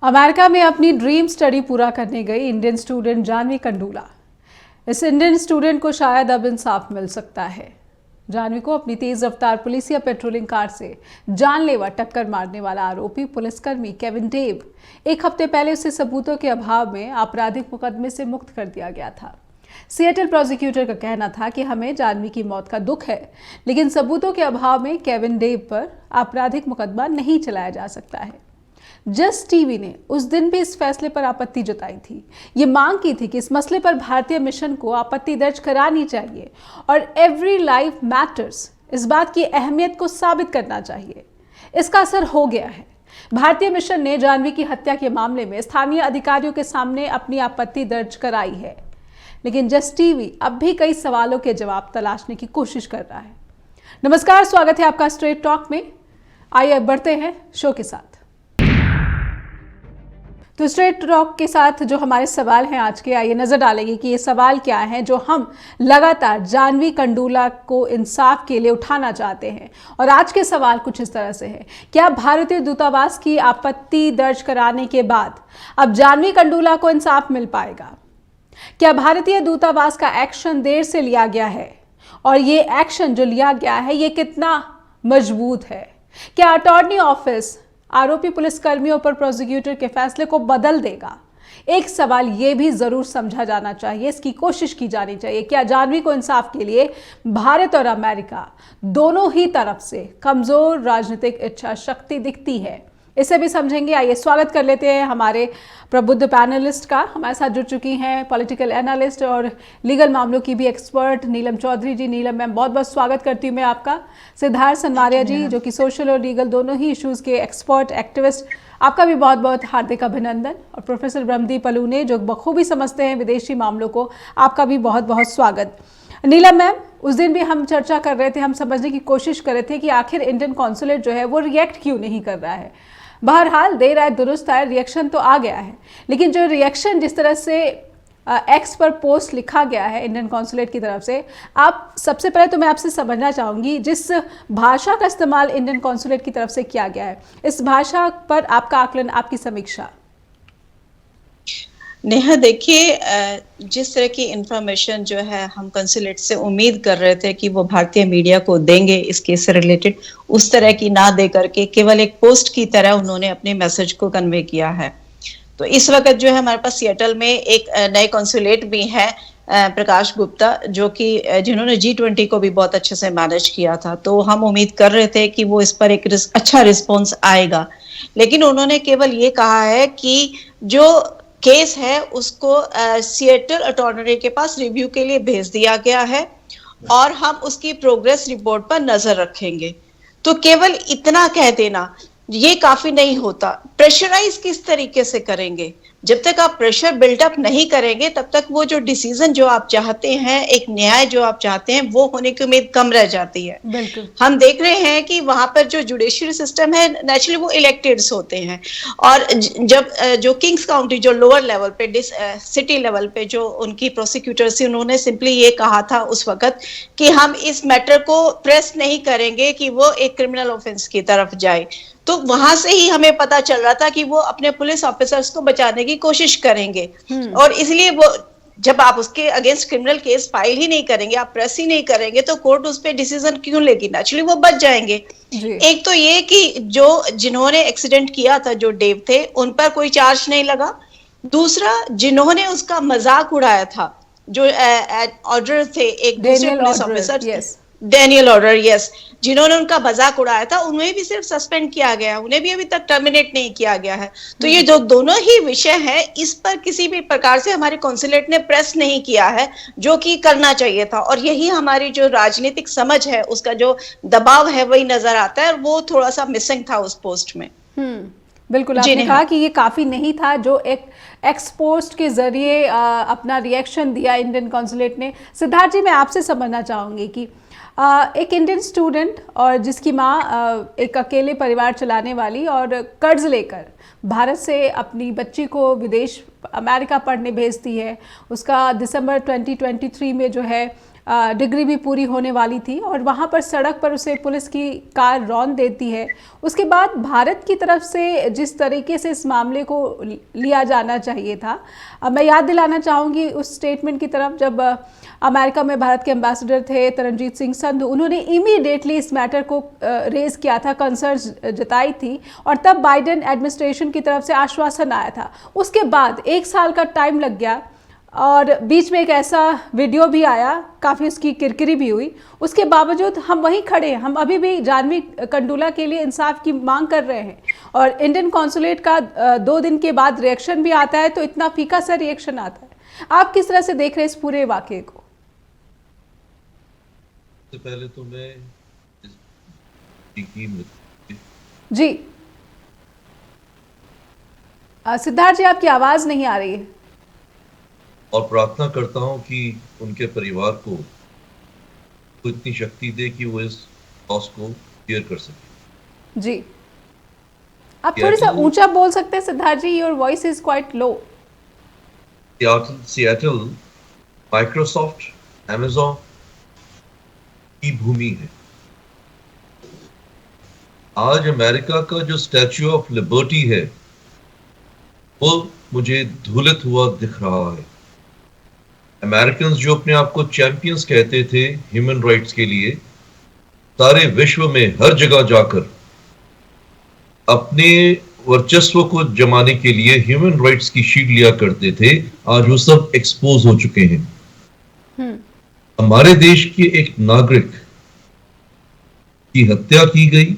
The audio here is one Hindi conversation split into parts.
अमेरिका में अपनी ड्रीम स्टडी पूरा करने गई इंडियन स्टूडेंट जानवी कंडूला। इस इंडियन स्टूडेंट को शायद अब इंसाफ मिल सकता है। जानवी को अपनी तेज रफ्तार पुलिस या पेट्रोलिंग कार से जानलेवा टक्कर मारने वाला आरोपी पुलिसकर्मी केविन डेव एक हफ्ते पहले उसे सबूतों के अभाव में आपराधिक मुकदमे से मुक्त कर दिया गया था। सिएटल प्रोसिक्यूटर का कहना था कि हमें जानवी की मौत का दुख है, लेकिन सबूतों के अभाव में केविन डेव पर आपराधिक मुकदमा नहीं चलाया जा सकता है। जस्ट टीवी ने उस दिन भी इस फैसले पर आपत्ति जताई थी। ये मांग की थी कि इस मसले पर भारतीय मिशन को आपत्ति दर्ज करानी चाहिए और एवरी लाइफ मैटर्स इस बात की अहमियत को साबित करना चाहिए। इसका असर हो गया है। भारतीय मिशन ने जानवी की हत्या के मामले में स्थानीय अधिकारियों के सामने अपनी आपत्ति दर्ज कराई है, लेकिन जस्ट टीवी अब भी कई सवालों के जवाब तलाशने की कोशिश कर रहा है। नमस्कार, स्वागत है आपका स्ट्रेट टॉक में। आइए बढ़ते हैं शो के साथ। तो स्ट्रेट टॉक के साथ जो हमारे सवाल हैं आज के, आइए नजर डालेंगे कि ये सवाल क्या हैं जो हम लगातार जानवी कंडूला को इंसाफ के लिए उठाना चाहते हैं। और आज के सवाल कुछ इस तरह से है: क्या भारतीय दूतावास की आपत्ति दर्ज कराने के बाद अब जानवी कंडूला को इंसाफ मिल पाएगा? क्या भारतीय दूतावास का एक्शन देर से लिया गया है और ये एक्शन जो लिया गया है ये कितना मजबूत है? क्या अटॉर्नी ऑफिस आरोपी पुलिसकर्मियों पर प्रोसिक्यूटर के फैसले को बदल देगा? एक सवाल ये भी जरूर समझा जाना चाहिए, इसकी कोशिश की जानी चाहिए, क्या जानवी को इंसाफ के लिए भारत और अमेरिका दोनों ही तरफ से कमजोर राजनीतिक इच्छा शक्ति दिखती है? इसे भी समझेंगे। आइए स्वागत कर लेते हैं हमारे प्रबुद्ध पैनलिस्ट का। हमारे साथ जुड़ चुकी हैं पॉलिटिकल एनालिस्ट और लीगल मामलों की भी एक्सपर्ट नीलम चौधरी जी। नीलम मैम, बहुत बहुत स्वागत करती हूँ मैं आपका। सिद्धार्थ सनवारिया जी, जो कि सोशल और लीगल दोनों ही इश्यूज के एक्सपर्ट एक्टिविस्ट, आपका भी बहुत बहुत हार्दिक अभिनंदन। और प्रोफेसर ब्रह्मदीप अलूने, जो बखूबी समझते हैं विदेशी मामलों को, आपका भी बहुत बहुत स्वागत। नीलम मैम, उस दिन भी हम चर्चा कर रहे थे, हम समझने की कोशिश कर रहे थे कि आखिर इंडियन कॉन्सुलेट जो है वो रिएक्ट क्यों नहीं कर रहा है। बहरहाल देर आए दुरुस्त आए, रिएक्शन तो आ गया है, लेकिन जो रिएक्शन जिस तरह से एक्स पर पोस्ट लिखा गया है इंडियन कॉन्सुलेट की तरफ से, आप सबसे पहले तो मैं आपसे समझना चाहूँगी जिस भाषा का इस्तेमाल इंडियन कॉन्सुलेट की तरफ से किया गया है, इस भाषा पर आपका आकलन, आपकी समीक्षा। नेहा, देखिए, जिस तरह की इंफॉर्मेशन जो है हम कंसुलेट से उम्मीद कर रहे थे कि वो भारतीय मीडिया को देंगे इस केस से रिलेटेड, उस तरह की ना दे करके केवल एक पोस्ट की तरह उन्होंने अपने मैसेज को कन्वे किया है। तो इस वक्त जो है हमारे पास सिएटल में एक नए कंसुलेट भी है, प्रकाश गुप्ता, जो कि जिन्होंने G20 को भी बहुत अच्छे से मैनेज किया था। तो हम उम्मीद कर रहे थे कि वो इस पर एक अच्छा रिस्पॉन्स आएगा, लेकिन उन्होंने केवल ये कहा है कि जो केस है उसको सिएटल अटॉर्नी के पास रिव्यू के लिए भेज दिया गया है और हम उसकी प्रोग्रेस रिपोर्ट पर नजर रखेंगे। तो केवल इतना कह देना ये काफी नहीं होता। प्रेशराइज किस तरीके से करेंगे? जब तक आप प्रेशर बिल्डअप नहीं करेंगे तब तक वो जो डिसीजन जो आप चाहते हैं, एक न्याय जो आप चाहते हैं, वो होने की उम्मीद कम रह जाती है। बिल्कुल। हम देख रहे हैं कि वहां पर जो जुडिशियल सिस्टम है, नेचुरली वो इलेक्टेड्स होते हैं, और जब जो किंग्स काउंटी जो लोअर लेवल पे सिटी लेवल पे जो उनकी प्रोसिक्यूटर थी, उन्होंने सिंपली ये कहा था उस वक्त कि हम इस मैटर को प्रेस नहीं करेंगे कि वो एक क्रिमिनल ऑफेंस की तरफ जाए। तो वहां से ही हमें पता चल रहा था कि वो अपने पुलिस ऑफिसर्स को बचाने की कोशिश करेंगे, और इसलिए वो जब आप उसके अगेंस्ट क्रिमिनल केस फाइल ही नहीं करेंगे, आप प्रेस ही नहीं करेंगे, तो कोर्ट उस पर डिसीजन क्यों लेगी? नेचुरली वो बच जाएंगे। एक तो ये कि जिन्होंने एक्सीडेंट किया था, जो डेव थे, उन पर कोई चार्ज नहीं लगा। दूसरा, जिन्होंने उसका मजाक उड़ाया था, जो ऑर्डर थे, एक दूसरे police officer, Daniel order, yes, जिन्होंने उनका मजाक उड़ाया था, उन्हें भी सिर्फ सस्पेंड किया गया है, उन्हें भी अभी तक टर्मिनेट नहीं किया गया है। तो ये जो दोनों ही विषय है, इस पर किसी भी प्रकार से हमारे कॉन्सुलेट ने प्रेस नहीं किया है, जो कि करना चाहिए था। और यही हमारी जो राजनीतिक समझ है, उसका जो दबाव है, वही नजर आता है, और वो थोड़ा सा मिसिंग था उस पोस्ट में। बिल्कुल, आपने कहा कि ये काफी नहीं था जो एक एक्सपोस्ट के जरिए अपना रिएक्शन दिया इंडियन कॉन्सुलेट ने। सिद्धार्थ जी, मैं आपसे समझना चाहूंगी कि एक इंडियन स्टूडेंट और जिसकी माँ एक अकेले परिवार चलाने वाली और कर्ज लेकर भारत से अपनी बच्ची को विदेश अमेरिका पढ़ने भेजती है, उसका दिसंबर 2023 में जो है डिग्री भी पूरी होने वाली थी और वहाँ पर सड़क पर उसे पुलिस की कार रौंद देती है। उसके बाद भारत की तरफ से जिस तरीके से इस मामले को लिया जाना चाहिए था, मैं याद दिलाना चाहूँगी उस स्टेटमेंट की तरफ जब अमेरिका में भारत के एम्बेसडर थे तरनजीत सिंह संधू, उन्होंने इमीडिएटली इस मैटर को रेज किया था, कंसर्न जताई थी और तब बाइडेन एडमिनिस्ट्रेशन की तरफ से आश्वासन आया था। उसके बाद 1 साल का टाइम लग गया और बीच में एक ऐसा वीडियो भी आया, काफ़ी उसकी किरकिरी भी हुई। उसके बावजूद हम वहीं खड़े हैं, हम अभी भी जानवी कंडूला के लिए इंसाफ की मांग कर रहे हैं और इंडियन कॉन्सुलेट का 2 दिन के बाद रिएक्शन भी आता है तो इतना फीका सा रिएक्शन आता है। आप किस तरह से देख रहे हैं इस पूरे वाकये को? सबसे पहले तो मैं जी सिद्धार्थ जी, आपकी आवाज़ नहीं आ रही है। और प्रार्थना करता हूं कि उनके परिवार को इतनी शक्ति दे कि वो इस लॉस को क्लियर कर सके। जी, आप थोड़ा सा ऊंचा बोल सकते हैं Siddharth ji, your voice is quite low. Seattle Microsoft, Amazon की भूमि है। आज अमेरिका का जो स्टैच्यू ऑफ लिबर्टी है वो मुझे धूलित हुआ दिख रहा है। अमेरिकन्स जो अपने आप को चैंपियंस कहते थे ह्यूमन राइट्स के लिए, सारे विश्व में हर जगह जाकर अपने वर्चस्व को जमाने के लिए ह्यूमन राइट्स की शील्ड लिया करते थे, आज वो सब एक्सपोज हो चुके हैं। हमारे देश के एक नागरिक की हत्या की गई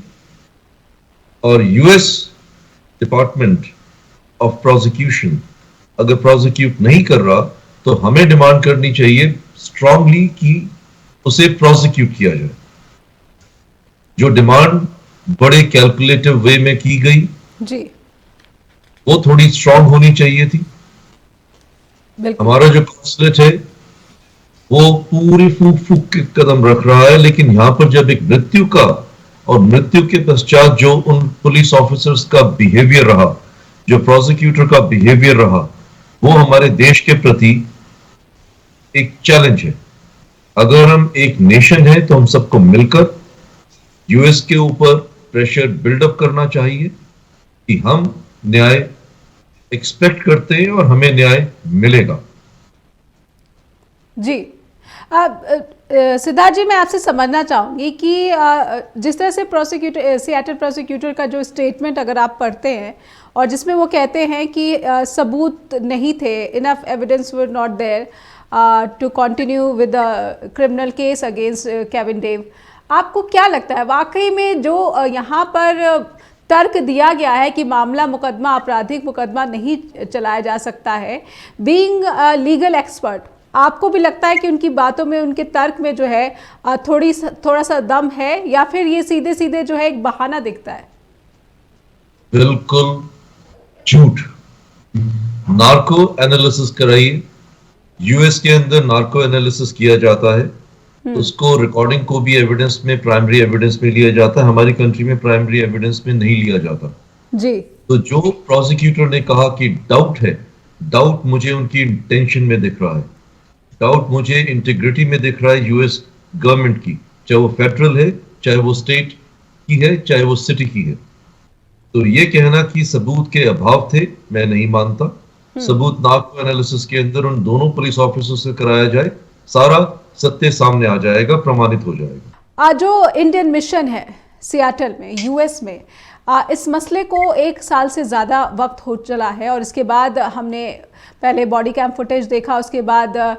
और यूएस डिपार्टमेंट ऑफ प्रोसिक्यूशन अगर प्रोसिक्यूट नहीं कर रहा तो हमें डिमांड करनी चाहिए स्ट्रांगली कि उसे प्रोसिक्यूट किया जाए। जो डिमांड बड़े कैलकुलेटिव वे में की गई जी, वो थोड़ी स्ट्रांग होनी चाहिए थी। हमारा जो कॉन्सुलेट है वो पूरी फूक फूक के कदम रख रहा है, लेकिन यहां पर जब एक मृत्यु का और मृत्यु के पश्चात जो उन पुलिस ऑफिसर्स का बिहेवियर रहा, जो प्रोसिक्यूटर का बिहेवियर रहा, वो हमारे देश के प्रति एक चैलेंज है। अगर हम एक नेशन है तो हम सबको मिलकर यूएस के ऊपर प्रेशर बिल्डअप करना चाहिए कि हम न्याय एक्सपेक्ट करते हैं और हमें न्याय मिलेगा। जी, सिद्धार्थ जी, मैं आपसे समझना चाहूँगी कि जिस तरह से सिएटल प्रोसिक्यूटर का जो स्टेटमेंट अगर आप पढ़ते हैं और जिसमें वो कहते हैं कि सबूत नहीं थे, enough evidence were not there to continue with the criminal case against Kevin Dave, आपको क्या लगता है वाकई में जो यहाँ पर तर्क दिया गया है कि मामला मुकदमा आपराधिक मुकदमा नहीं चलाया जा सकता है, बीइंग लीगल एक्सपर्ट, आपको भी लगता है कि उनकी बातों में, उनके तर्क में जो है थोड़ा सा दम है या फिर ये सीधे सीधे जो है एक बहाना दिखता है? बिल्कुल झूठ। नार्को एनालिसिस कराइए, यूएस के अंदर नार्को एनालिसिस किया जाता है, उसको रिकॉर्डिंग को भी एविडेंस में, प्राइमरी एविडेंस में लिया जाता है। हमारी कंट्री में प्राइमरी एविडेंस में नहीं लिया जाता जी। तो जो प्रोसिक्यूटर ने कहा कि डाउट है, डाउट मुझे उनकी इंटेंशन में दिख रहा है, डाउट मुझे इंटीग्रिटी में दिख रहा है यूएस गवर्नमेंट की, चाहे वो फेडरल है, चाहे वो स्टेट की है, चाहे वो सिटी की है। तो ये कहना कि सबूत के अभाव थे, मैं नहीं मानता। सबूत नार्को एनालिसिस के अंदर उन दोनों पुलिस ऑफिसर से कराया जाए, सारा सत्य सामने आ जाएगा, प्रमाणित हो जाएगा। जो इंडियन मिशन है सिएटल में, यूएस में, इस मसले को 1 साल से ज़्यादा वक्त हो चला है और इसके बाद हमने पहले बॉडी कैम फुटेज देखा, उसके बाद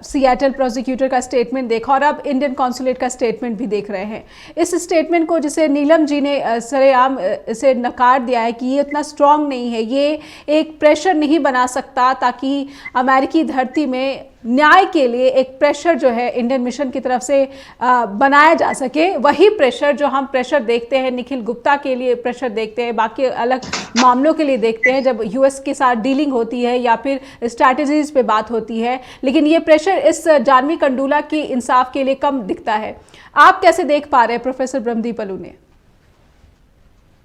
सिएटल प्रोसिक्यूटर का स्टेटमेंट देखा और अब इंडियन कॉन्सुलेट का स्टेटमेंट भी देख रहे हैं। इस स्टेटमेंट को जिसे नीलम जी ने सरेआम इसे नकार दिया है कि ये उतना स्ट्रांग नहीं है, ये एक प्रेशर नहीं बना सकता ताकि अमेरिकी धरती में न्याय के लिए एक प्रेशर जो है इंडियन मिशन की तरफ से बनाया जा सके। वही प्रेशर जो हम प्रेशर देखते हैं निखिल गुप्ता के लिए, प्रेशर देखते हैं बाकी अलग मामलों के लिए देखते हैं जब यूएस के साथ डीलिंग होती है या फिर स्ट्रैटेजीज पे बात होती है, लेकिन ये प्रेशर इस जानवी कंडूला की इंसाफ के लिए कम दिखता है। आप कैसे देख पा रहे हैं प्रोफेसर ब्रह्मदीप अलूने?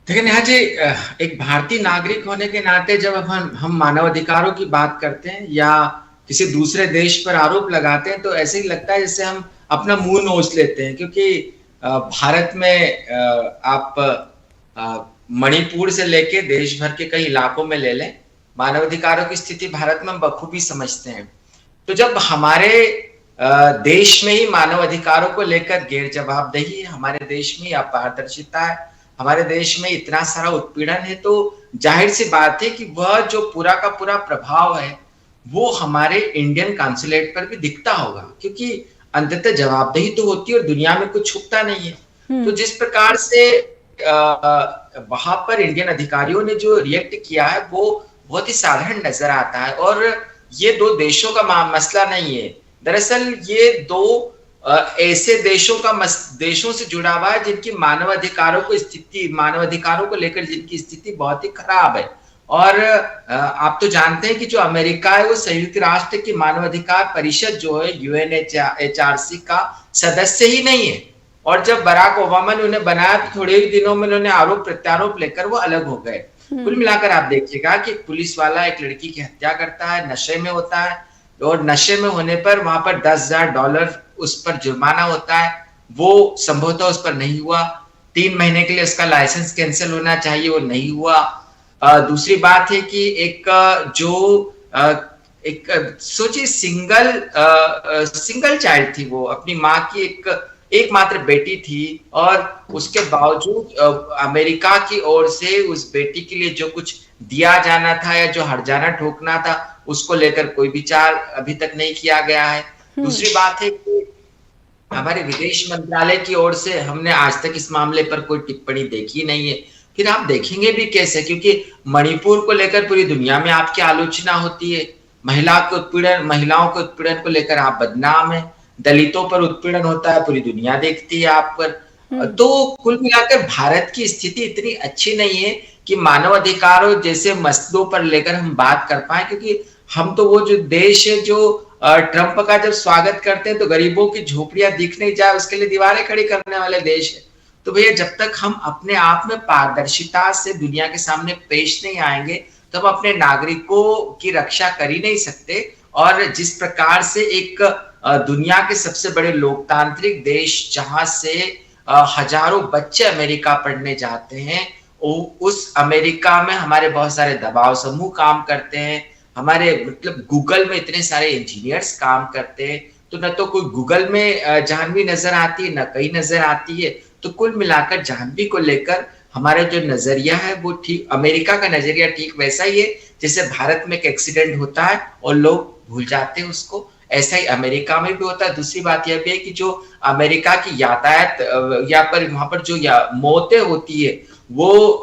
देखिए नेहा जी, एक भारतीय नागरिक होने के नाते जब हम मानवाधिकारों की बात करते हैं या किसी दूसरे देश पर आरोप लगाते हैं तो ऐसे ही लगता है जैसे हम अपना मुंह नोच लेते हैं, क्योंकि भारत में आप मणिपुर से लेके देश भर के कई इलाकों में ले लें, मानवाधिकारों की स्थिति भारत में हम बखूबी समझते हैं। तो जब हमारे देश में ही मानव अधिकारों को लेकर गैर जवाबदेही, हमारे देश में अपारदर्शिता है, हमारे देश में इतना सारा उत्पीड़न है, तो जाहिर सी बात है कि वह जो पूरा का पूरा प्रभाव है वो हमारे इंडियन कॉन्सुलेट पर भी दिखता होगा, क्योंकि अंततः जवाबदेही तो होती है और दुनिया में कुछ छुपता नहीं है। तो जिस प्रकार से वहां पर इंडियन अधिकारियों ने जो रिएक्ट किया है वो बहुत ही साधारण नजर आता है। और ये दो देशों का मसला नहीं है, दरअसल ये दो ऐसे देशों से जुड़ा हुआ है जिनकी मानवाधिकारों को लेकर जिनकी स्थिति बहुत ही खराब है। और आप तो जानते हैं कि जो अमेरिका है वो संयुक्त राष्ट्र की मानवाधिकार परिषद जो है UNHRC का सदस्य ही नहीं है। और जब बराक ओबामा ने उन्हें बनाया तो थोड़े ही दिनों में उन्होंने आरोप प्रत्यारोप लेकर वो अलग हो गए। कुल मिलाकर आप देखिएगा कि पुलिस वाला एक लड़की की हत्या करता है, नशे में होता है, और नशे में होने पर वहां पर $10,000 उस पर जुर्माना होता है। वो संभवतः उस पर नहीं हुआ। 3 महीने के लिए उसका लाइसेंस कैंसिल होना चाहिए, वो नहीं हुआ। दूसरी बात है कि एक सोचिए सिंगल चाइल्ड थी, वो अपनी माँ की एकमात्र बेटी थी, और उसके बावजूद अमेरिका की ओर से उस बेटी के लिए जो कुछ दिया जाना था या जो हर्जाना ठोकना था उसको लेकर कोई विचार अभी तक नहीं किया गया है। दूसरी बात है कि हमारे विदेश मंत्रालय की ओर से हमने आज तक इस मामले पर कोई टिप्पणी देखी नहीं है। फिर आप देखेंगे भी कैसे, क्योंकि मणिपुर को लेकर पूरी दुनिया में आपकी आलोचना होती है, महिलाओं के उत्पीड़न को लेकर आप बदनाम है, दलितों पर उत्पीड़न होता है, पूरी दुनिया देखती है आप पर। तो कुल मिलाकर भारत की स्थिति इतनी अच्छी नहीं है कि मानव अधिकारों जैसे मसलों पर लेकर हम बात कर पाए, क्योंकि हम तो वो जो देश है जो ट्रंप का जब स्वागत करते हैं तो गरीबों की झोपड़ियां दिख नहीं जाए उसके लिए दीवारें खड़ी करने वाले देश है। तो भैया जब तक हम अपने आप में पारदर्शिता से दुनिया के सामने पेश नहीं आएंगे तो हम अपने नागरिकों की रक्षा कर ही नहीं सकते। और जिस प्रकार से एक दुनिया के सबसे बड़े लोकतांत्रिक देश जहां से हजारों बच्चे अमेरिका पढ़ने जाते हैं, उस अमेरिका में हमारे बहुत सारे दबाव समूह काम करते हैं, हमारे मतलब गूगल में इतने सारे इंजीनियर्स काम करते हैं, तो न तो कोई गूगल में जाह्नवी नजर आती है, न कहीं नजर आती है। तो कुल मिलाकर जाह्नवी को लेकर हमारा जो नजरिया है वो ठीक, अमेरिका का नजरिया ठीक वैसा ही है जैसे भारत में एक एक्सीडेंट होता है और लोग भूल जाते हैं उसको, ऐसा ही अमेरिका में भी होता है। दूसरी बात यह भी है कि जो अमेरिका की यातायात या पर वहां पर जो मौतें होती है वो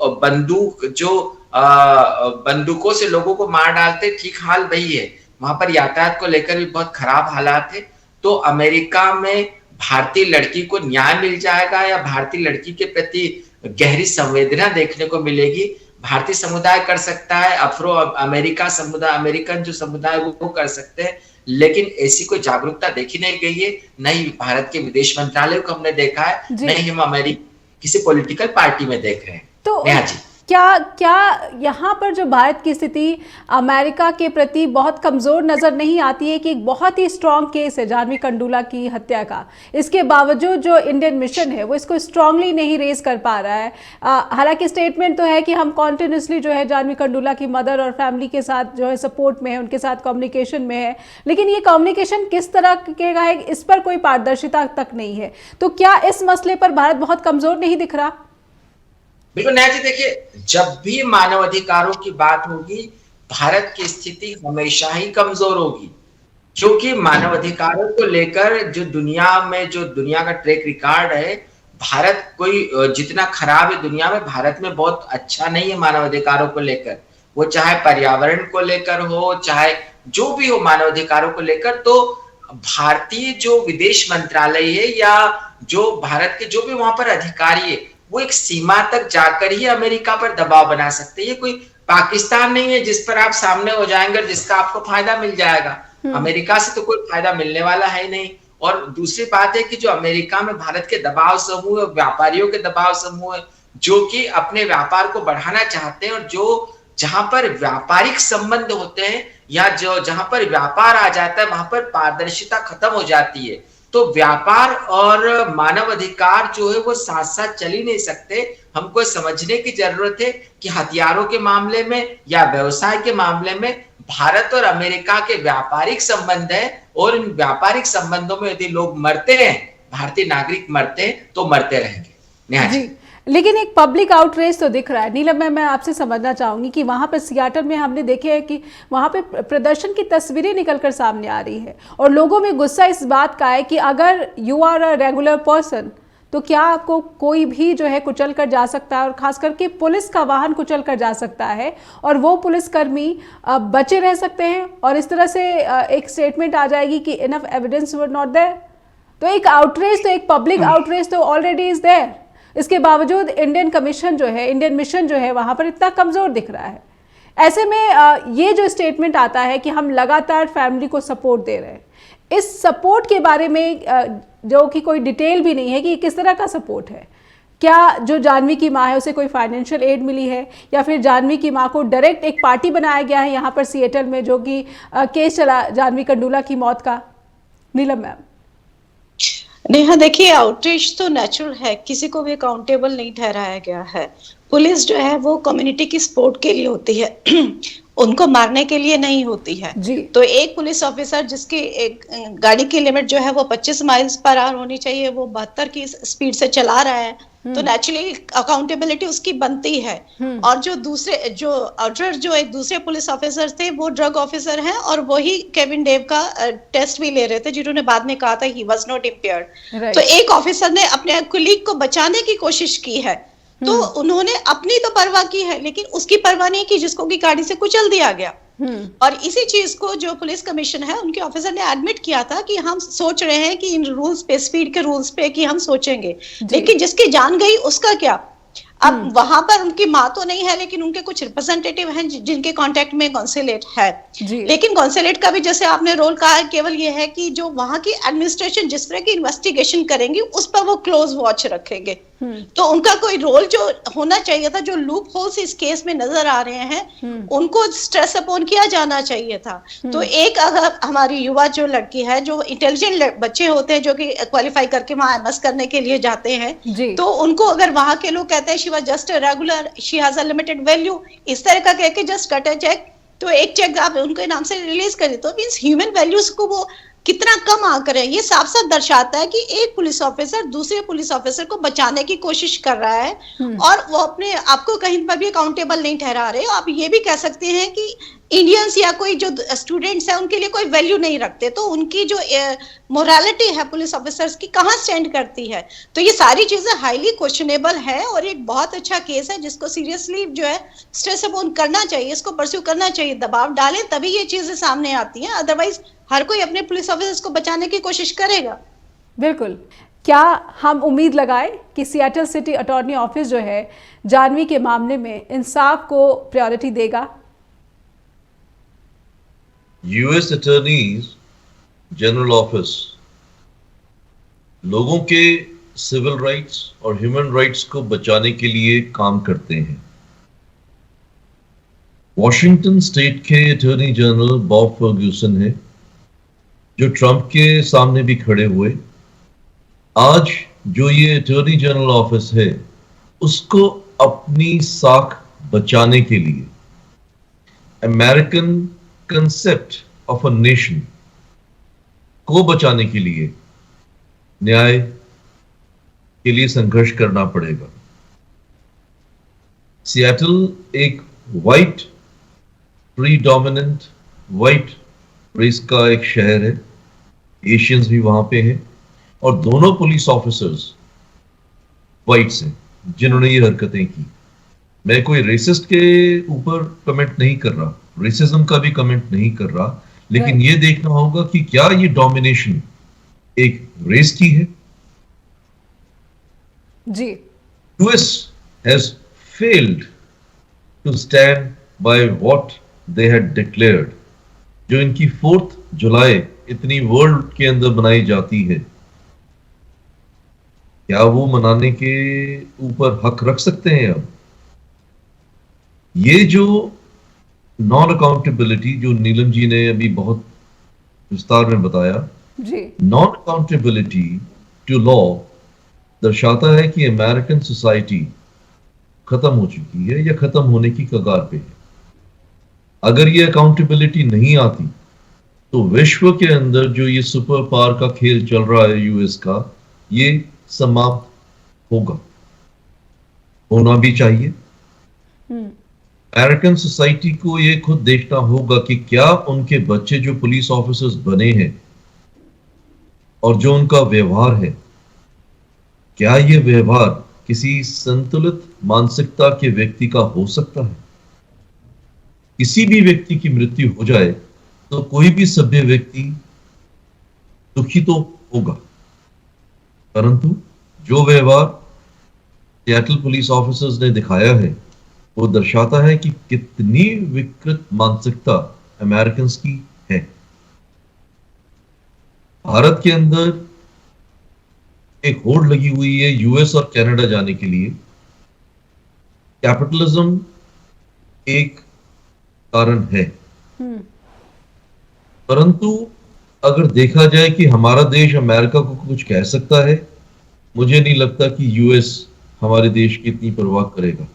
बंदूकों से लोगों को मार डालते, ठीक हाल वही है। वहां पर यातायात को लेकर भी बहुत खराब हालात है। तो अमेरिका में भारतीय लड़की को न्याय मिल जाएगा या भारतीय लड़की के प्रति गहरी संवेदना देखने को मिलेगी, भारतीय समुदाय कर सकता है, अमेरिकन जो समुदाय वो कर सकते हैं, लेकिन ऐसी कोई जागरूकता देखी नहीं गई है। नहीं भारत के विदेश मंत्रालय को हमने देखा है, नहीं हम अमेरिका किसी पॉलिटिकल पार्टी में देख रहे हैं। तो नेहा जी क्या यहाँ पर जो भारत की स्थिति अमेरिका के प्रति बहुत कमज़ोर नज़र नहीं आती है कि एक बहुत ही स्ट्रॉन्ग केस है जाह्नवी कंडूला की हत्या का, इसके बावजूद जो इंडियन मिशन है वो इसको स्ट्रांगली नहीं रेज कर पा रहा है। हालांकि स्टेटमेंट तो है कि हम कॉन्टिन्यूसली जो है जाह्नवी कंडूला की मदर और फैमिली के साथ जो है सपोर्ट में है, उनके साथ कम्युनिकेशन में है, लेकिन ये कम्युनिकेशन किस तरह के है इस पर कोई पारदर्शिता तक नहीं है। तो क्या इस मसले पर भारत बहुत कमज़ोर नहीं दिख रहा? बिल्कुल नेहा जी, देखिए जब भी मानवाधिकारों की बात होगी भारत की स्थिति हमेशा ही कमजोर होगी, क्योंकि मानवाधिकारों को लेकर जो दुनिया का ट्रैक रिकॉर्ड है, भारत कोई जितना खराब है दुनिया में, भारत में बहुत अच्छा नहीं है मानवाधिकारों को लेकर। वो चाहे पर्यावरण को लेकर हो, चाहे जो भी हो मानवाधिकारों को लेकर, तो भारतीय जो विदेश मंत्रालय है या जो भारत के जो भी वहां पर अधिकारी है वो एक सीमा तक जाकर ही अमेरिका पर दबाव बना सकते हैं। ये कोई पाकिस्तान नहीं है जिस पर आप सामने हो जाएंगे और जिसका आपको फायदा मिल जाएगा। अमेरिका से तो कोई फायदा मिलने वाला है नहीं। और दूसरी बात है कि जो अमेरिका में भारत के दबाव समूह है, व्यापारियों के दबाव समूह है जो कि अपने व्यापार को बढ़ाना चाहते हैं और जो जहां पर व्यापारिक संबंध होते हैं या जहां पर व्यापार आ जाता है वहां पर पारदर्शिता खत्म हो जाती है। तो व्यापार और मानव अधिकार जो है वो साथ साथ चल ही नहीं सकते। हमको समझने की जरूरत है कि हथियारों के मामले में या व्यवसाय के मामले में भारत और अमेरिका के व्यापारिक संबंध है, और इन व्यापारिक संबंधों में यदि लोग मरते हैं, भारतीय नागरिक मरते हैं, तो मरते रहेंगे। नेहा जी, लेकिन एक पब्लिक आउटरीच तो दिख रहा है। नीलम, मैं आपसे समझना चाहूंगी कि वहाँ पर सियाटल में हमने देखे है कि वहाँ पे प्रदर्शन की तस्वीरें निकलकर सामने आ रही है और लोगों में गुस्सा इस बात का है कि अगर you are a regular person तो क्या आपको कोई भी जो है कुचल कर जा सकता है, और खास करके पुलिस का वाहन कुचल कर जा सकता है और वो पुलिसकर्मी बचे रह सकते हैं, और इस तरह से एक स्टेटमेंट आ जाएगी कि enough evidence were not there. तो एक आउटरीच, तो एक पब्लिक आउटरीच तो ऑलरेडी इज देयर। इसके बावजूद इंडियन मिशन जो है वहाँ पर इतना कमज़ोर दिख रहा है। ऐसे में ये जो स्टेटमेंट आता है कि हम लगातार फैमिली को सपोर्ट दे रहे हैं, इस सपोर्ट के बारे में जो कि कोई डिटेल भी नहीं है कि किस तरह का सपोर्ट है। क्या जो जानवी की माँ है उसे कोई फाइनेंशियल एड मिली है, या फिर जानवी की माँ को डायरेक्ट एक पार्टी बनाया गया है यहाँ पर सिएटल में, जो कि केस चला जानवी कंडूला की मौत का? नीलम मैम। नेहा, देखिए, आउटरीच तो नेचुरल है, किसी को भी अकाउंटेबल नहीं ठहराया गया है। पुलिस जो है वो कम्युनिटी की सपोर्ट के लिए होती है उनको मारने के लिए नहीं होती है जी। तो एक पुलिस ऑफिसर जिसकी एक गाड़ी की लिमिट जो है वो 25 माइल्स पर आवर होनी चाहिए, वो 72 की स्पीड से चला रहा है, तो नेचुरली अकाउंटेबिलिटी उसकी बनती है। और जो एक दूसरे पुलिस ऑफिसर थे वो ड्रग ऑफिसर हैं, और वही केविन डेव का टेस्ट भी ले रहे थे, जिन्होंने बाद में कहा था ही वाज नॉट इम्पेयर्ड। तो एक ऑफिसर ने अपने कुलीग को बचाने की कोशिश की है, तो उन्होंने अपनी तो परवाह की है, लेकिन उसकी परवाह नहीं की जिसको की गाड़ी से कुचल दिया गया। और इसी चीज को जो पुलिस कमीशन है उनके ऑफिसर ने एडमिट किया था कि हम सोच रहे हैं कि इन रूल्स पे, स्पीड के रूल्स पे कि हम सोचेंगे, लेकिन जिसकी जान गई उसका क्या। अब वहां पर उनकी माँ तो नहीं है, लेकिन उनके कुछ रिप्रेजेंटेटिव हैं जिनके कांटेक्ट में कॉन्सुलेट है। लेकिन कॉन्सुलेट का भी जैसे आपने रोल कहा है, केवल ये है कि जो वहां की एडमिनिस्ट्रेशन जिस तरह की इन्वेस्टिगेशन करेंगी उस पर वो क्लोज वॉच रखेंगे। तो उनका कोई रोल जो होना चाहिए था, जो लूप होल्स इस केस में नजर आ रहे हैं, उनको स्ट्रेस अपॉन किया जाना चाहिए था। तो एक अगर हमारी युवा जो लड़की है, जो इंटेलिजेंट बच्चे होते हैं जो कि क्वालिफाई करके वहां एमएस करने के लिए जाते हैं, तो उनको अगर वहां के लोग कहते हैं she was just a regular, she has a limited value, इस तरह का कह के जस्ट कट अ चेक, तो एक चेक आप उनके नाम से रिलीज कर दे, तो मींस ह्यूमन वैल्यूज को वो कितना कम आकर है। ये साफ साफ दर्शाता है कि एक पुलिस ऑफिसर दूसरे पुलिस ऑफिसर को बचाने की कोशिश कर रहा है, और वो अपने आपको कहीं पर भी अकाउंटेबल नहीं ठहरा रहे। आप ये भी कह सकते हैं कि इंडियंस या कोई जो स्टूडेंट्स हैं उनके लिए कोई वैल्यू नहीं रखते, तो उनकी जो मोरालिटी है पुलिस ऑफिसर्स की कहाँ स्टैंड करती है। तो ये सारी चीजें हाईली क्वेश्चनेबल है, और एक बहुत अच्छा केस है जिसको सीरियसली जो है स्ट्रेस अपॉन करना चाहिए, इसको परस्यू करना चाहिए, दबाव डालें तभी ये चीजें सामने आती हैं, अदरवाइज हर कोई अपने पुलिस ऑफिसर्स को बचाने की कोशिश करेगा। बिल्कुल। क्या हम उम्मीद लगाए कि सियाटल सिटी अटॉर्नी ऑफिस जो है जानवी के मामले में इंसाफ को प्रायोरिटी देगा? यूएस अटॉर्नीज जनरल ऑफिस लोगों के सिविल राइट्स और ह्यूमन राइट्स को बचाने के लिए काम करते हैं। वॉशिंगटन स्टेट के अटॉर्नी जनरल बॉब फर्ग्यूसन है, जो ट्रंप के सामने भी खड़े हुए। आज जो ये अटॉर्नी जनरल ऑफिस है उसको अपनी साख बचाने के लिए, American concept of a nation को बचाने के लिए न्याय के लिए संघर्ष करना पड़ेगा। सियाटल एक वाइट प्रीडोमिनेंट वाइट रेस का एक शहर है, एशियंस भी वहां पे हैं, और दोनों पुलिस ऑफिसर्स वाइट्स हैं जिन्होंने ये हरकतें की। मैं कोई रेसिस्ट के ऊपर कमेंट नहीं कर रहा, रेसिज्म का भी कमेंट नहीं कर रहा, लेकिन ये देखना होगा कि क्या ये डोमिनेशन एक रेस की है। जी, US has failed to stand by what they had declared. जो इनकी 4th जुलाई इतनी वर्ल्ड के अंदर मनाई जाती है, क्या वो मनाने के ऊपर हक रख सकते हैं? अब ये जो नॉन अकाउंटेबिलिटी, जो नीलम जी ने अभी बहुत विस्तार में बताया, जी नॉन अकाउंटेबिलिटी टू लॉ दर्शाता है कि अमेरिकन सोसाइटी खत्म हो चुकी है या खत्म होने की कगार पे है। अगर ये अकाउंटेबिलिटी नहीं आती तो विश्व के अंदर जो ये सुपर पावर का खेल चल रहा है यूएस का, ये समाप्त होगा, होना भी चाहिए। अमेरिकन सोसाइटी को ये खुद देखना होगा कि क्या उनके बच्चे जो पुलिस ऑफिसर्स बने हैं और जो उनका व्यवहार है, क्या ये व्यवहार किसी संतुलित मानसिकता के व्यक्ति का हो सकता है। किसी भी व्यक्ति की मृत्यु हो जाए तो कोई भी सभ्य व्यक्ति दुखी तो होगा, परंतु जो व्यवहार सिएटल पुलिस ऑफिसर्स ने दिखाया है वो दर्शाता है कि कितनी विकृत मानसिकता अमेरिकन की है। भारत के अंदर एक होड़ लगी हुई है यूएस और कनाडा जाने के लिए। कैपिटलिज्म एक कारण है, परंतु अगर देखा जाए कि हमारा देश अमेरिका को कुछ कह सकता है, मुझे नहीं लगता कि यूएस हमारे देश की इतनी परवाह करेगा।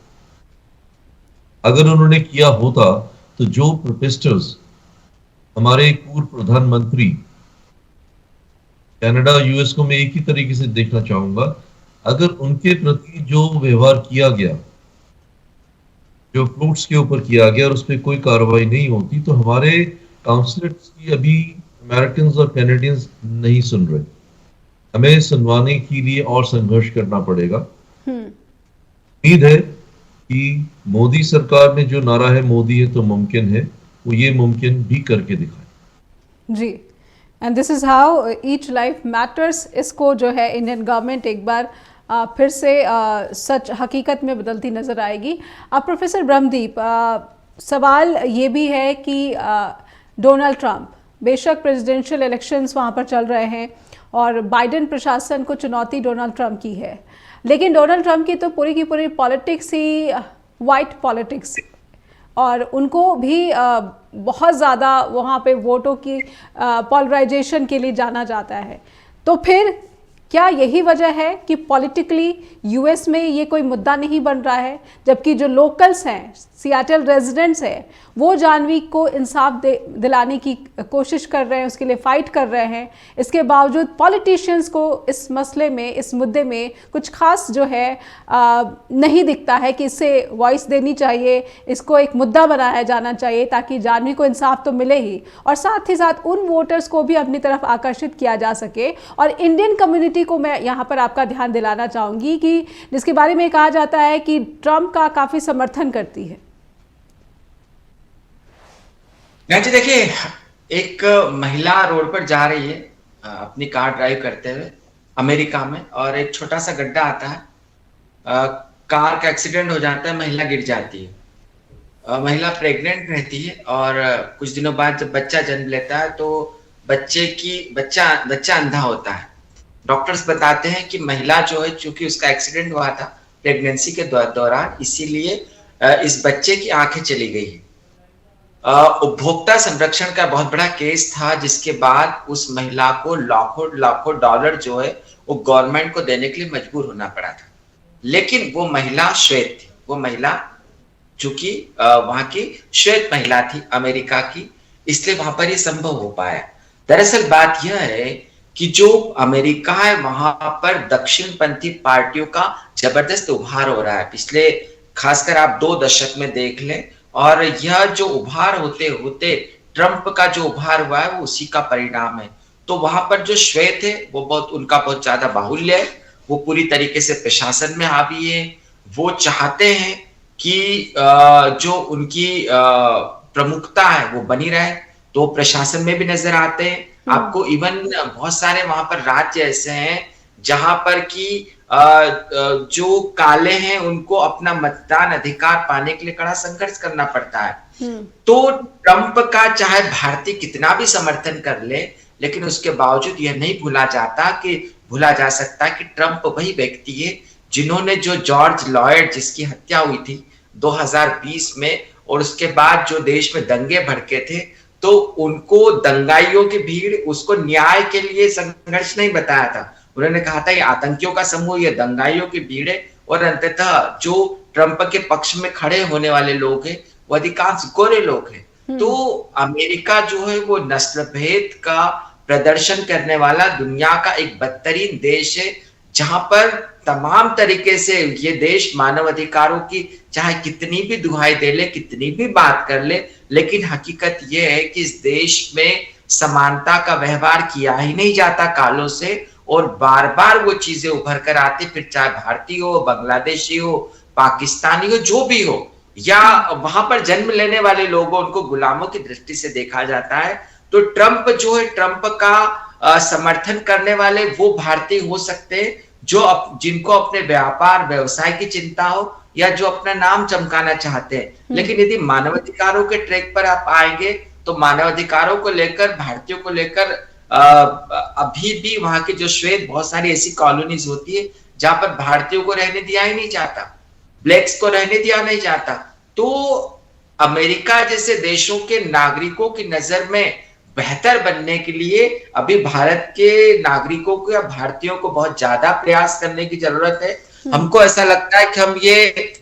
अगर उन्होंने किया होता तो जो प्रोटेस्टर्स, हमारे एक पूर्व प्रधानमंत्री, कनाडा यूएस को मैं एक ही तरीके से देखना चाहूंगा, अगर उनके प्रति जो व्यवहार किया गया, जो फ्रूट्स के ऊपर किया गया और उस पर कोई कार्रवाई नहीं होती, तो हमारे काउंसलर्स की अभी अमेरिकन और कैनेडियंस नहीं सुन रहे। हमें सुनवाने के लिए और संघर्ष करना पड़ेगा। उम्मीद है कि मोदी सरकार ने जो नारा है मोदी है तो मुमकिन है, वो ये मुमकिन भी करके दिखाए। जी, and this is how each life matters. इसको जो है इंडियन गवर्नमेंट एक बार फिर से सच हकीकत में बदलती नज़र आएगी। अब प्रोफेसर ब्रह्मदीप, सवाल ये भी है कि डोनाल्ड ट्रंप, बेशक प्रेसिडेंशियल इलेक्शंस वहाँ पर चल रहे हैं और बाइडेन प्रशासन को चुनौती डोनाल्ड ट्रंप की है, लेकिन डोनाल्ड ट्रंप की तो पूरी की पूरी पॉलिटिक्स ही वाइट पॉलिटिक्स, और उनको भी बहुत ज़्यादा वहाँ पे वोटों की पोलराइजेशन के लिए जाना जाता है। तो फिर क्या यही वजह है कि पॉलिटिकली यूएस में ये कोई मुद्दा नहीं बन रहा है, जबकि जो लोकल्स हैं, सियाटल रेजिडेंट्स हैं, वो जानवी को इंसाफ दिलाने की कोशिश कर रहे हैं, उसके लिए फाइट कर रहे हैं। इसके बावजूद पॉलिटिशियंस को इस मसले में, इस मुद्दे में कुछ खास जो है नहीं दिखता है कि इससे वॉइस देनी चाहिए, इसको एक मुद्दा बनाया जाना चाहिए ताकि जानवी को इंसाफ तो मिले ही, और साथ ही साथ उन वोटर्स को भी अपनी तरफ आकर्षित किया जा सके। और इंडियन कम्युनिटी को मैं यहाँ पर आपका ध्यान दिलाना चाहूँगी कि जिसके बारे में कहा जाता है कि ट्रंप का काफ़ी समर्थन करती है। जी देखिए, एक महिला रोड पर जा रही है अपनी कार ड्राइव करते हुए अमेरिका में, और एक छोटा सा गड्ढा आता है, कार का एक्सीडेंट हो जाता है, महिला गिर जाती है। महिला प्रेग्नेंट रहती है और कुछ दिनों बाद जब बच्चा जन्म लेता है तो बच्चा अंधा होता है। डॉक्टर्स बताते हैं कि महिला जो है, चूंकि उसका एक्सीडेंट हुआ था प्रेगनेंसी के दौरान, इसीलिए इस बच्चे की आंखें चली गई है। उपभोक्ता संरक्षण का बहुत बड़ा केस था, जिसके बाद उस महिला को लाखों डॉलर जो है वो गवर्नमेंट को देने के लिए मजबूर होना पड़ा था। लेकिन वो महिला श्वेत थी, वो महिला चूंकि वहां की श्वेत महिला थी अमेरिका की, इसलिए वहां पर ये संभव हो पाया। दरअसल बात यह है कि जो अमेरिका है वहां पर दक्षिणपंथी पार्टियों का जबरदस्त उभार हो रहा है पिछले, खासकर आप 2 दशक में देख लें, और यह जो उभार होते होते ट्रंप का जो उभार हुआ है वो उसी का परिणाम है। तो वहां पर जो श्वेत है वो उनका बहुत ज्यादा बाहुल्य है, वो पूरी तरीके से प्रशासन में हावी है। वो चाहते हैं कि जो उनकी प्रमुखता है वो बनी रहे, तो प्रशासन में भी नजर आते हैं आपको। इवन बहुत सारे वहां पर राज्य ऐसे हैं जहां पर कि जो काले हैं उनको अपना मतदान अधिकार पाने के लिए कड़ा संघर्ष करना पड़ता है। तो ट्रंप का चाहे भारतीय कितना भी समर्थन कर ले, लेकिन उसके बावजूद यह नहीं भूला जा सकता कि ट्रंप वही व्यक्ति है जिन्होंने जो जॉर्ज लॉयड जिसकी हत्या हुई थी 2020 में, और उसके बाद जो देश में दंगे भड़के थे, तो उनको दंगाइयों की भीड़ उसको न्याय के लिए संघर्ष नहीं बताया था। उन्होंने कहा था ये आतंकियों का समूह, ये दंगाइयों की भीड़ है। और अंततः जो ट्रंप के पक्ष में खड़े होने वाले लोग हैं वो अधिकांश गोरे लोग हैं। तो अमेरिका जो है वो नस्ल भेद का प्रदर्शन करने वाला दुनिया का एक बदतरीन देश है, जहां पर तमाम तरीके से ये देश मानव अधिकारों की चाहे कितनी भी दुहाई दे ले, कितनी भी बात कर ले, लेकिन हकीकत ये है कि इस देश में समानता का व्यवहार किया ही नहीं जाता कालों से, और बार बार वो चीजें उभर कर आती, फिर चाहे भारतीय हो, बांग्लादेशी हो, पाकिस्तानी हो, जो भी हो, या वहां पर जन्म लेने वाले लोग हो, उनको गुलामों की दृष्टि से देखा जाता है। तो ट्रंप जो है, ट्रंप का समर्थन करने वाले वो भारतीय हो सकते हैं जो जिनको अपने व्यापार व्यवसाय की चिंता हो, या जो अपना नाम चमकाना चाहते हैं। लेकिन यदि मानवाधिकारों के ट्रैक पर आप आएंगे तो मानवाधिकारों को लेकर, भारतीयों को लेकर अभी भी वहां के जो श्वेत, बहुत सारी ऐसी कॉलोनीज होती है जहां पर भारतीयों को रहने दिया ही नहीं जाता, ब्लैक्स को रहने दिया नहीं जाता। तो अमेरिका जैसे देशों के नागरिकों की नजर में बेहतर बनने के लिए अभी भारत के नागरिकों को या भारतीयों को बहुत ज्यादा प्रयास करने की जरूरत है। हमको ऐसा लगता है कि हम ये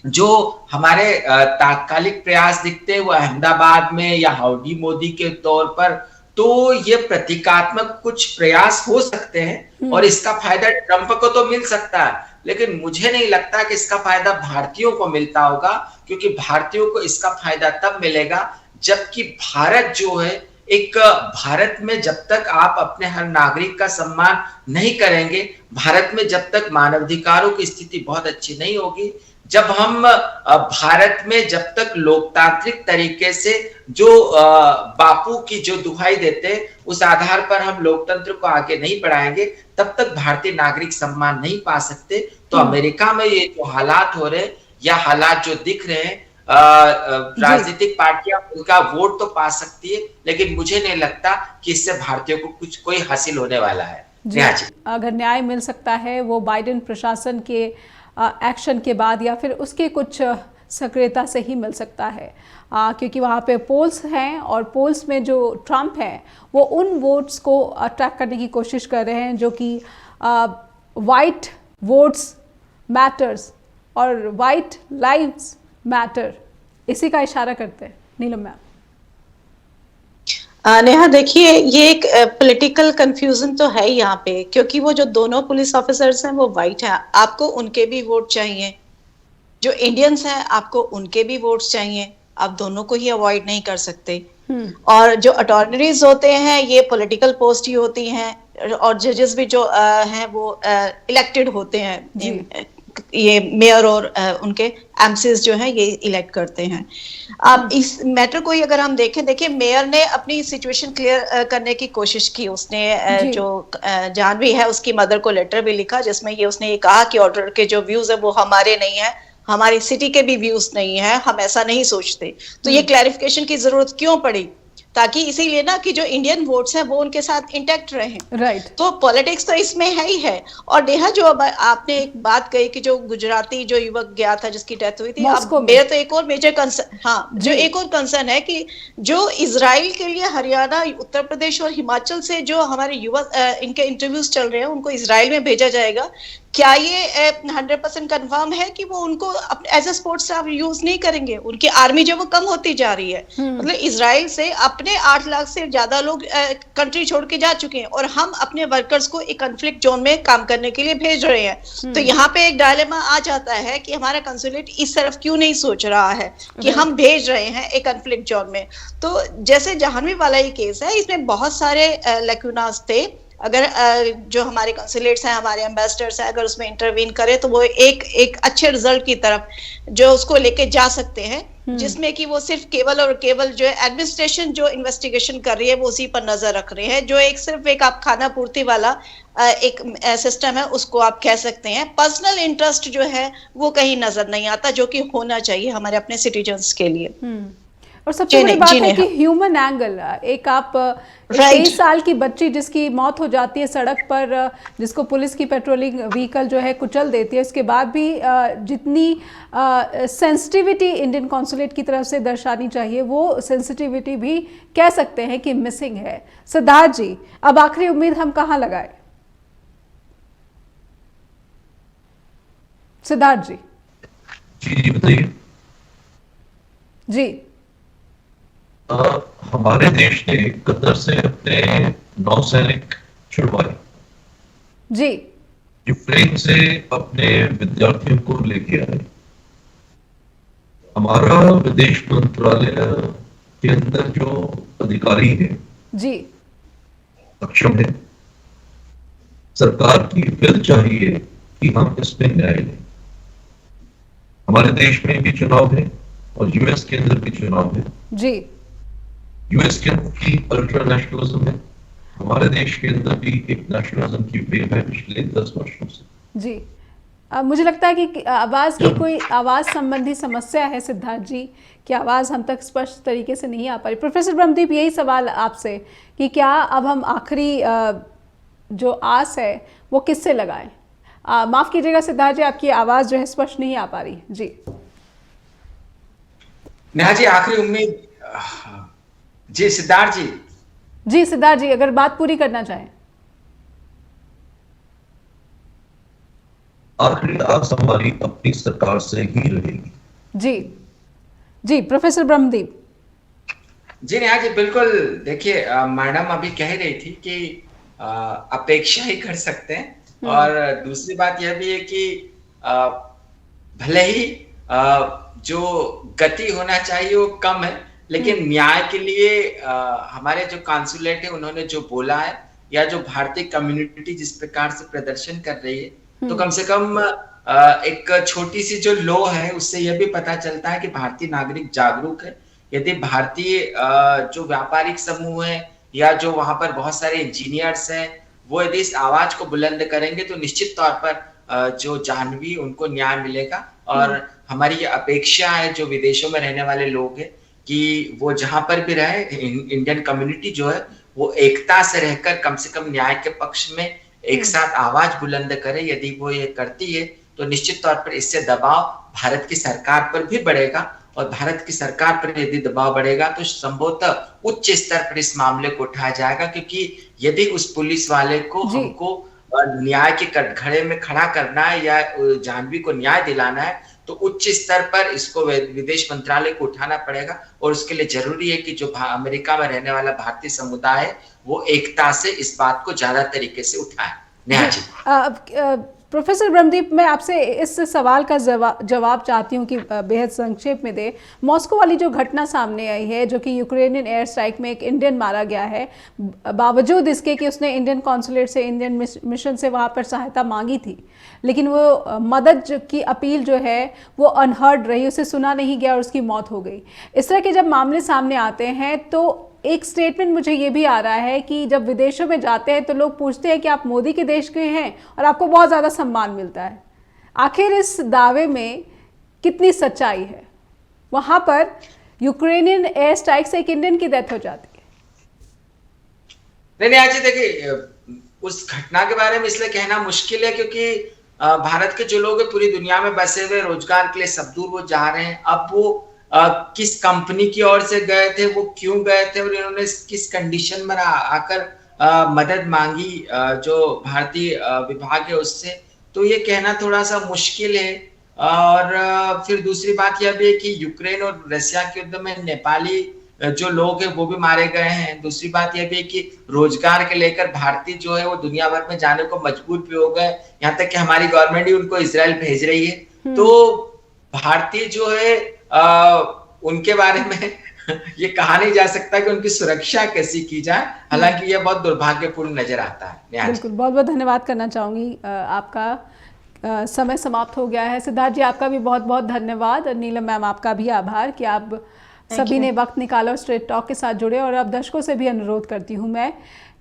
जो हमारे तात्कालिक प्रयास दिखते हैं वो अहमदाबाद में या हाउडी मोदी के तौर पर, तो ये प्रतीकात्मक कुछ प्रयास हो सकते हैं और इसका फायदा ट्रंप को तो मिल सकता है, लेकिन मुझे नहीं लगता कि इसका फायदा भारतीयों को मिलता होगा, क्योंकि भारतीयों को इसका फायदा तब मिलेगा जबकि भारत जो है, एक भारत में जब तक आप अपने हर नागरिक का सम्मान नहीं करेंगे, भारत में जब तक मानवाधिकारों की स्थिति बहुत अच्छी नहीं होगी, जब हम भारत में जब तक लोकतांत्रिक तरीके से जो बापू की जो दुहाई देते हैं उस आधार पर हम लोकतंत्र को आगे नहीं बढ़ाएंगे, तब तक भारतीय नागरिक सम्मान नहीं पा सकते। तो अमेरिका में ये जो हालात हो रहे हैं या हालात जो दिख रहे हैं, राजनीतिक पार्टियां उनका वोट तो पा सकती है, लेकिन मुझे नहीं लगता कि इससे भारतीयों को कुछ कोई हासिल होने वाला है। जी, अगर न्याय मिल सकता है वो बाइडेन प्रशासन के एक्शन के बाद या फिर उसके कुछ सक्रियता से ही मिल सकता है, क्योंकि वहाँ पे पोल्स हैं और पोल्स में जो ट्रंप हैं वो उन वोट्स को अट्रैक्ट करने की कोशिश कर रहे हैं जो कि वाइट वोट्स मैटर्स और वाइट लाइव्स मैटर, इसी का इशारा करते हैं। नीलम मैम। नेहा देखिए, ये एक पॉलिटिकल कंफ्यूजन तो है यहाँ पे, क्योंकि वो जो दोनों पुलिस ऑफिसर्स हैं वो वाइट हैं, आपको उनके भी वोट चाहिए, जो इंडियंस हैं आपको उनके भी वोट्स चाहिए, आप दोनों को ही अवॉइड नहीं कर सकते। और जो अटॉर्नरीज होते हैं ये पॉलिटिकल पोस्ट ही होती हैं, और जजेस भी जो हैं वो इलेक्टेड होते हैं, ये मेयर और उनके एमसीज जो हैं ये इलेक्ट करते हैं। अब इस मैटर को ही अगर हम देखें, देखिए मेयर ने अपनी सिचुएशन क्लियर करने की कोशिश की, उसने जो जानवी है उसकी मदर को लेटर भी लिखा जिसमें ये उसने ये कहा कि ऑर्डर के जो व्यूज है वो हमारे नहीं है, हमारी सिटी के भी व्यूज नहीं है, हम ऐसा नहीं सोचते। तो ये क्लैरिफिकेशन की जरूरत क्यों पड़ी, ताकि इसीलिए ना कि जो इंडियन वोट्स हैं वो उनके साथ इंटैक्ट रहें। राइट। तो पॉलिटिक्स तो इसमें है ही है। और नेहा जो अब आपने एक बात कही कि जो गुजराती जो युवक गया था जिसकी डेथ हुई थी, अब मेरा तो एक और मेजर कंसर्न, हाँ जो एक और कंसर्न है कि जो इजराइल के लिए हरियाणा, उत्तर प्रदेश और हिमाचल से जो हमारे युवक इनके इंटरव्यूज चल रहे हैं उनको इजराइल में भेजा जाएगा, क्या ये 100% कंफर्म है कि वो उनको as a sports staff use नहीं करेंगे? उनकी आर्मी जो वो कम होती जा रही है, मतलब इजराइल से अपने 8 लाख से ज्यादा लोग कंट्री छोड़ के जा चुके हैं और हम अपने वर्कर्स को एक कॉन्फ्लिक्ट जोन में काम करने के लिए भेज रहे हैं। तो यहाँ पे एक डायलेमा आ जाता है कि हमारा कंसुलेट इस तरफ क्यों नहीं सोच रहा है कि हम भेज रहे हैं एक कॉन्फ्लिक्ट जोन में। तो जैसे जाह्नवी वाला ये केस है, इसमें बहुत सारे लैक्यूनास थे, अगर जो हमारे कंसुलेट्स हैं, हमारे एम्बेसडर्स हैं, अगर उसमें इंटरवीन करे तो वो एक अच्छे रिजल्ट की तरफ जो उसको लेके जा सकते हैं, जिसमें कि वो सिर्फ केवल और केवल जो एडमिनिस्ट्रेशन जो इन्वेस्टिगेशन कर रही है वो उसी पर नजर रख रहे हैं, जो एक सिर्फ एक आप खाना पूर्ति वाला एक सिस्टम है उसको आप कह सकते हैं। पर्सनल इंटरेस्ट जो है वो कहीं नजर नहीं आता, जो कि होना चाहिए हमारे अपने सिटीजन्स के लिए। और सबसे बड़ी बात है कि ह्यूमन एंगल, एक आप 23 साल की बच्ची जिसकी मौत हो जाती है सड़क पर, जिसको पुलिस की पेट्रोलिंग व्हीकल जो है कुचल देती है, उसके बाद भी जितनी सेंसिटिविटी इंडियन कॉन्सुलेट की तरफ से दर्शानी चाहिए वो सेंसिटिविटी भी कह सकते हैं कि मिसिंग है। सिद्धार्थ जी, अब आखिरी उम्मीद हम कहाँ लगाए? सिद्धार्थ जी। जी बताइए। जी। हमारे देश ने कतर से अपने नौसैनिक छुड़वाए। जी। यूक्रेन से अपने विद्यार्थियों को लेके आए। हमारा विदेश मंत्रालय के अंदर जो अधिकारी हैं जी सक्षम है। सरकार की फिर चाहिए कि हम इसमें न्याय लें। हमारे देश में भी चुनाव है और यूएस के अंदर भी चुनाव है। जी। यूएस के अंदर की अल्ट्रा नेशनलिज्म है, हमारे देश के अंदर भी एक नेशनलिज्म की वेव है पिछले 10 वर्षों से। जी। मुझे लगता है कि आवाज़ की कोई आवाज़ संबंधी समस्या है सिद्धार्थ जी, कि आवाज़ हम तक स्पष्ट तरीके से नहीं आ पा रही। प्रोफेसर ब्रह्मदीप, यही सवाल आपसे कि क्या अब हम आखिरी जो आस है वो किससे लगाएं? माफ़ कीजिएगा सिद्धार्थ जी, आपकी आवाज़ जो है स्पष्ट नहीं आ पा रही। जी नेहा जी, आखिरी उम्मीद। जी सिद्धार्थ जी। जी सिद्धार्थ जी, अगर बात पूरी करना चाहें। आखिरी आस हमारी अपनी सरकार से ही रहेगी। जी जी, प्रोफेसर ब्रह्मदीप। जी नेहा जी, बिल्कुल। देखिए, मैडम अभी कह रही थी कि अपेक्षा ही कर सकते हैं, और दूसरी बात यह भी है कि भले ही जो गति होना चाहिए वो कम है, लेकिन न्याय के लिए हमारे जो कॉन्सुलेट है उन्होंने जो बोला है, या जो भारतीय कम्युनिटी जिस प्रकार से प्रदर्शन कर रही है, तो कम से कम एक छोटी सी जो लो है उससे यह भी पता चलता है कि भारतीय नागरिक जागरूक है। यदि भारतीय जो व्यापारिक समूह है या जो वहां पर बहुत सारे इंजीनियर्स हैं, वो यदि इस आवाज को बुलंद करेंगे तो निश्चित तौर पर जो जाह्नवी उनको न्याय मिलेगा। और हमारी ये अपेक्षा है जो विदेशों में रहने वाले लोग हैं कि वो जहां पर भी रहे, इंडियन कम्युनिटी जो है वो एकता से रहकर कम से कम न्याय के पक्ष में एक साथ आवाज बुलंद करे। यदि वो ये करती है तो निश्चित तौर पर इससे दबाव भारत की सरकार पर भी बढ़ेगा, और भारत की सरकार पर यदि दबाव बढ़ेगा तो संभवतः उच्च स्तर पर इस मामले को उठाया जाएगा, क्योंकि यदि उस पुलिस वाले को हमको न्याय के कटघरे में खड़ा करना है या जाह्नवी को न्याय दिलाना है तो उच्च स्तर पर इसको विदेश मंत्रालय को उठाना पड़ेगा। और उसके लिए जरूरी है कि जो अमेरिका में रहने वाला भारतीय समुदाय है वो एकता से इस बात को ज्यादा तरीके से उठाए। नेहा जी। प्रोफेसर ब्रह्मदीप, मैं आपसे इस सवाल का जवाब चाहती हूँ कि बेहद संक्षेप में दे। मॉस्को वाली जो घटना सामने आई है, जो कि यूक्रेनियन एयर स्ट्राइक में एक इंडियन मारा गया है, बावजूद इसके कि उसने इंडियन कॉन्सुलेट से, इंडियन मिशन से वहाँ पर सहायता मांगी थी, लेकिन वो मदद की अपील जो है वो अनहर्ड रही, उसे सुना नहीं गया और उसकी मौत हो गई। इस तरह के जब मामले सामने आते हैं तो एक स्टेटमेंट मुझे ये भी आ रहा है कि जब विदेशों में जाते हैं तो लोग पूछते हैं कि आप मोदी के देश के हैं और आपको बहुत ज़्यादा सम्मान मिलता है। आखिर इस दावे में कितनी सच्चाई है? वहाँ पर यूक्रेनियन एयर स्ट्राइक से एक इंडियन की डेथ हो जाती है। नहीं आज देखिए, उस घटना के बारे में इसलिए कहना मुश्किल है क्योंकि भारत के जो लोग हैं पूरी दुनिया में बसे हुए, रोजगार के लिए सब दूर वो जा रहे हैं। अब वो किस कंपनी की ओर से गए थे, वो क्यों गए थे और इन्होंने किस कंडीशन में आकर मदद मांगी जो भारतीय विभाग है उससे, तो ये कहना थोड़ा सा मुश्किल है। और फिर दूसरी बात यह भी है कि यूक्रेन और रशिया के युद्ध में नेपाली जो लोग हैं वो भी मारे गए हैं। दूसरी बात यह भी है कि रोजगार के लेकर भारतीय जो है वो दुनिया भर में जाने को मजबूर भी हो गए, यहाँ तक कि हमारी गवर्नमेंट ही उनको इजराइल भेज रही है। तो भारतीय जो है उनके बारे में ये कहा नहीं जा सकता कि उनकी सुरक्षा कैसी की जाए, हालांकि यह बहुत दुर्भाग्यपूर्ण नजर आता है। बिल्कुल, बहुत बहुत धन्यवाद करना चाहूंगी। आपका समय समाप्त हो गया है। सिद्धार्थ जी, आपका भी बहुत बहुत धन्यवाद। नीलम मैम, आपका भी आभार कि आप सभी ने वक्त निकाला और स्ट्रेट टॉक के साथ जुड़े। और अब दर्शकों से भी अनुरोध करती हूँ मैं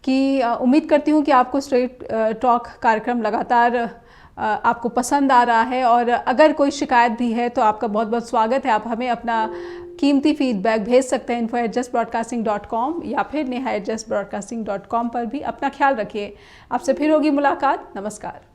कि उम्मीद करती हूँ कि आपको स्ट्रेट टॉक कार्यक्रम लगातार आपको पसंद आ रहा है। और अगर कोई शिकायत भी है तो आपका बहुत बहुत स्वागत है, आप हमें अपना कीमती फीडबैक भेज सकते हैं info@justbroadcasting.com या फिर neha@justbroadcasting.com पर भी। अपना ख्याल रखिए, आपसे फिर होगी मुलाकात। नमस्कार।